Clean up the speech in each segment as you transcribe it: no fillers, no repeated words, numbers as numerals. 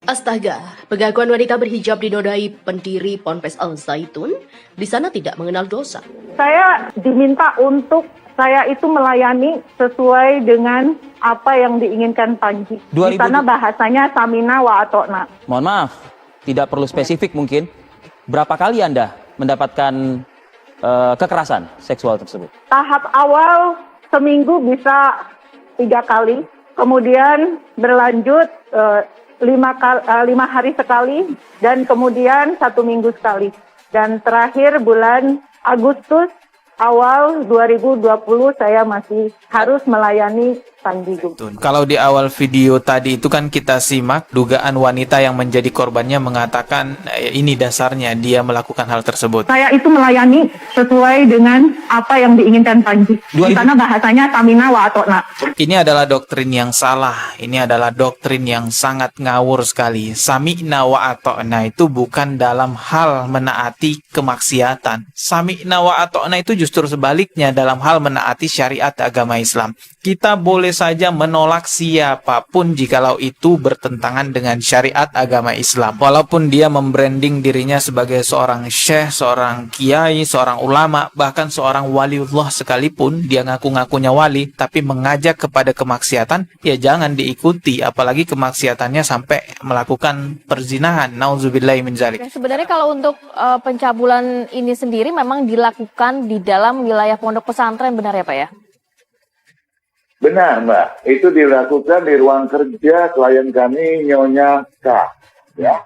Astaga, pengakuan wanita berhijab dinodai pendiri Ponpes Al Zaitun di sana tidak mengenal dosa. Saya diminta untuk saya itu melayani sesuai dengan apa yang diinginkan Panji. Di sana bahasanya samina wa atokna. Mohon maaf, tidak perlu spesifik mungkin. Berapa kali Anda mendapatkan kekerasan seksual tersebut? Tahap awal seminggu bisa 3 kali, kemudian berlanjut 5 hari sekali, dan kemudian 1 minggu sekali. Dan terakhir bulan Agustus awal 2020 saya masih harus melayani Panji Gumilang. Kalau di awal video tadi itu kan kita simak dugaan wanita yang menjadi korbannya mengatakan ini dasarnya dia melakukan hal tersebut. Saya itu melayani sesuai dengan apa yang diinginkan Panji. Di sana bahasanya samina wa atokna. Ini adalah doktrin yang salah. Ini adalah doktrin yang sangat ngawur sekali. Sami'na wa atokna itu bukan dalam hal menaati kemaksiatan. Sami'na wa atokna itu justru sebaliknya dalam hal menaati syariat agama Islam. Kita boleh saja menolak siapapun jikalau itu bertentangan dengan syariat agama Islam. Walaupun dia membranding dirinya sebagai seorang syekh, seorang kiai, seorang ulama, bahkan seorang waliullah sekalipun, dia ngaku-ngakunya wali, tapi mengajak kepada kemaksiatan, ya jangan diikuti. Apalagi kemaksiatannya sampai melakukan perzinahan. Nauzubillahi min dzalik. Sebenarnya kalau untuk pencabulan ini sendiri memang dilakukan di dalam wilayah pondok pesantren, benar ya Pak ya? Benar, Mbak. Itu dilakukan di ruang kerja klien kami, Nyonya K. Ya.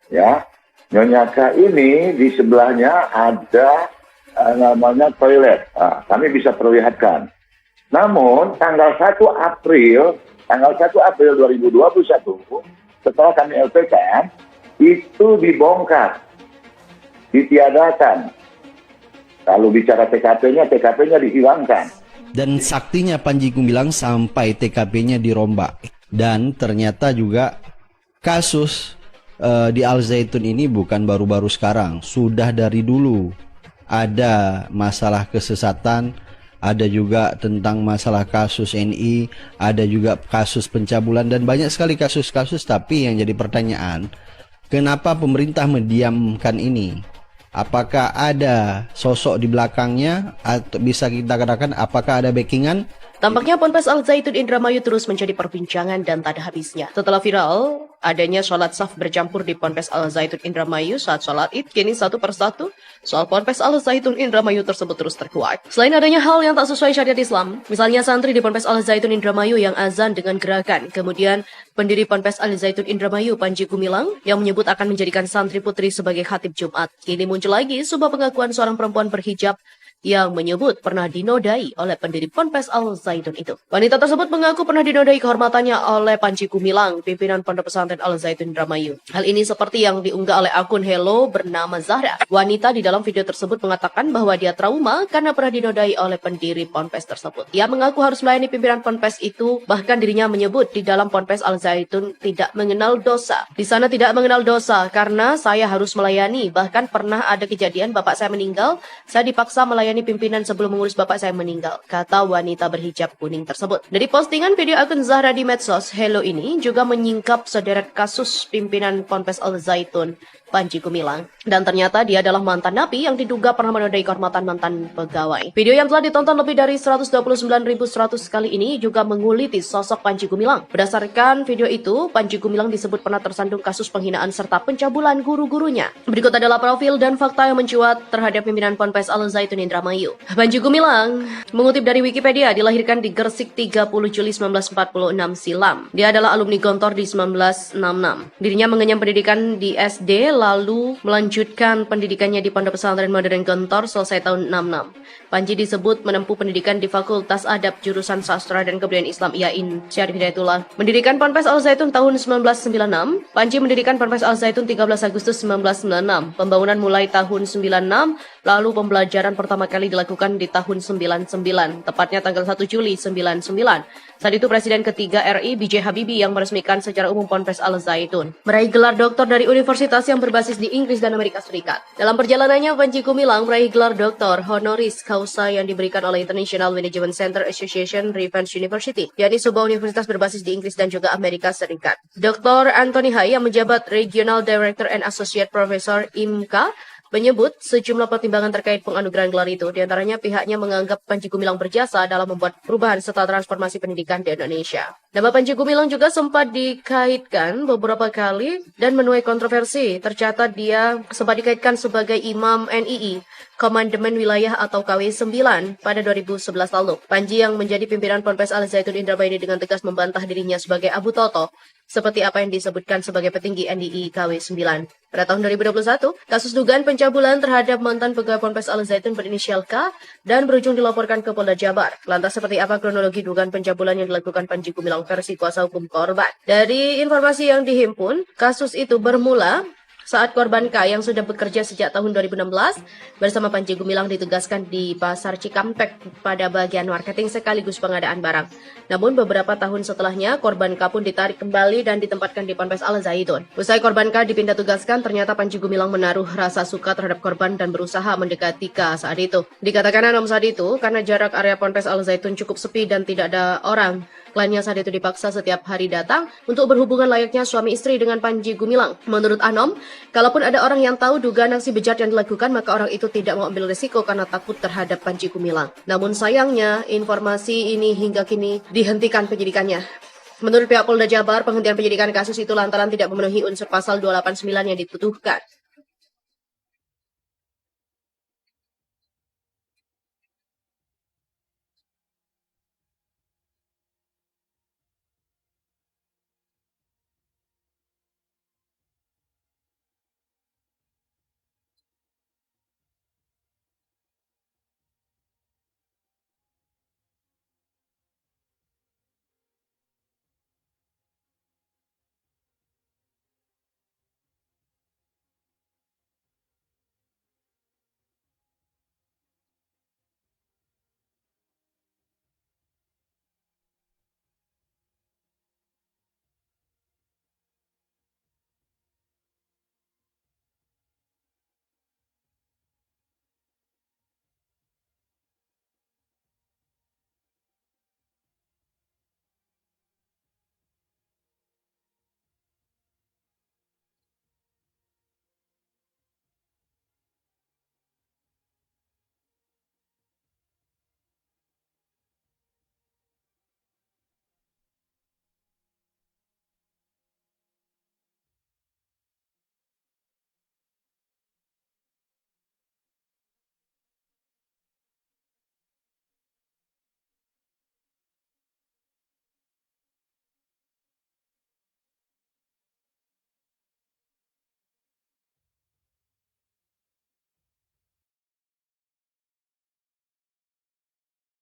Ya. Nyonya K ini di sebelahnya ada namanya toilet. Nah, kami bisa perlihatkan. Namun, tanggal 1 April 2021, setelah kami LPKM, itu dibongkar, ditiadakan. Kalau bicara TKP-nya dihilangkan. Dan saktinya Panji Gumilang sampai TKP-nya dirombak. Dan ternyata juga kasus di Al Zaitun ini bukan baru-baru sekarang. Sudah dari dulu ada masalah kesesatan, ada juga tentang masalah kasus NI, ada juga kasus pencabulan, dan banyak sekali kasus-kasus. Tapi yang jadi pertanyaan, kenapa pemerintah mendiamkan ini? Apakah ada sosok di belakangnya, atau bisa kita katakan apakah ada backingan? Tampaknya Ponpes Al Zaitun Indramayu terus menjadi perbincangan dan tak ada habisnya. Setelah viral, adanya sholat saf bercampur di Ponpes Al Zaitun Indramayu saat sholat Id, kini satu persatu soal Ponpes Al Zaitun Indramayu tersebut terus terkuak. Selain adanya hal yang tak sesuai syariat Islam, misalnya santri di Ponpes Al Zaitun Indramayu yang azan dengan gerakan, kemudian pendiri Ponpes Al Zaitun Indramayu Panji Gumilang yang menyebut akan menjadikan santri putri sebagai khatib Jumat. Kini muncul lagi sebuah pengakuan seorang perempuan berhijab yang menyebut pernah dinodai oleh pendiri Ponpes Al Zaitun itu. Wanita tersebut mengaku pernah dinodai kehormatannya oleh Panji Gumilang, pimpinan Pondok Pesantren Al Zaitun Indramayu. Hal ini seperti yang diunggah oleh akun Hello bernama Zahra. Wanita di dalam video tersebut mengatakan bahwa dia trauma karena pernah dinodai oleh pendiri Ponpes tersebut. Ia mengaku harus melayani pimpinan Ponpes itu, bahkan dirinya menyebut di dalam Ponpes Al Zaitun tidak mengenal dosa. Di sana tidak mengenal dosa karena saya harus melayani, bahkan pernah ada kejadian bapak saya meninggal, saya dipaksa melayani pimpinan sebelum mengurus bapak saya meninggal, kata wanita berhijab kuning tersebut. Dari postingan video akun Zahra di medsos, Hello ini juga menyingkap sederet kasus pimpinan Ponpes Al Zaitun Panji Gumilang. Dan ternyata dia adalah mantan napi yang diduga pernah menodai kehormatan mantan pegawai. Video yang telah ditonton lebih dari 129.100 kali ini juga menguliti sosok Panji Gumilang. Berdasarkan video itu, Panji Gumilang disebut pernah tersandung kasus penghinaan serta pencabulan guru-gurunya. Berikut adalah profil dan fakta yang mencuat terhadap pimpinan Ponpes Al Zaitun Indramayu. Panji Gumilang, mengutip dari Wikipedia, dilahirkan di Gresik 30 Juli 1946 silam. Dia adalah alumni Gontor di 1966. Dirinya mengenyam pendidikan di SD, lalu melanjutkan pendidikannya di Pondok Pesantren Modern Gontor selesai tahun 66. Panji disebut menempuh pendidikan di Fakultas Adab jurusan Sastra dan Kebudayaan Islam IAIN Syarif Hidayatullah. Mendirikan Ponpes Al Zaitun tahun 1996. Panji mendirikan Ponpes Al Zaitun 13 Agustus 1996. Pembangunan mulai tahun 96, lalu pembelajaran pertama kali dilakukan di tahun 99, tepatnya tanggal 1 Juli 99. Saat itu Presiden ketiga RI B.J. Habibie yang meresmikan secara umum Ponpes Al Zaitun. Meraih gelar doktor dari universitas yang berbasis di Inggris dan Amerika Serikat. Dalam perjalanannya, Panji Gumilang meraih gelar doktor honoris causa wirausaha yang diberikan oleh International Management Center Association Revenge University, yakni sebuah universitas berbasis di Inggris dan juga Amerika Serikat. Dr. Anthony Hai yang menjabat Regional Director and Associate Professor IMKA menyebut sejumlah pertimbangan terkait penganugerahan gelar itu. Di antaranya pihaknya menganggap Panji Gumilang berjasa dalam membuat perubahan serta transformasi pendidikan di Indonesia. Nama Panji Gumilang juga sempat dikaitkan beberapa kali dan menuai kontroversi. Tercatat dia sempat dikaitkan sebagai Imam NII, Komandemen Wilayah atau KW 9 pada 2011 lalu. Panji yang menjadi pimpinan Ponpes Al Zaitun Indramayu dengan tegas membantah dirinya sebagai Abu Toto, seperti apa yang disebutkan sebagai petinggi NII KW 9. Pada tahun 2021, kasus dugaan pencabulan terhadap mantan pegawai Ponpes Al Zaitun berinisial K dan berujung dilaporkan ke Polda Jabar. Lantas seperti apa kronologi dugaan pencabulan yang dilakukan Panji Gumilang versi kuasa hukum korban? Dari informasi yang dihimpun, kasus itu bermula saat korban K yang sudah bekerja sejak tahun 2016 bersama Panji Gumilang ditugaskan di Pasar Cikampek pada bagian marketing sekaligus pengadaan barang. Namun beberapa tahun setelahnya, korban K pun ditarik kembali dan ditempatkan di Ponpes Al Zaitun. Usai korban K dipindah tugaskan, ternyata Panji Gumilang menaruh rasa suka terhadap korban dan berusaha mendekati K saat itu. Dikatakan Anom saat itu, karena jarak area Ponpes Al Zaitun cukup sepi dan tidak ada orang, kliennya saat itu dipaksa setiap hari datang untuk berhubungan layaknya suami istri dengan Panji Gumilang. Menurut Anom, kalaupun ada orang yang tahu dugaan aksi bejat yang dilakukan, maka orang itu tidak mau ambil risiko karena takut terhadap Panji Gumilang. Namun sayangnya, informasi ini hingga kini dihentikan penyidikannya. Menurut pihak Polda Jabar, penghentian penyidikan kasus itu lantaran tidak memenuhi unsur pasal 289 yang dituduhkan.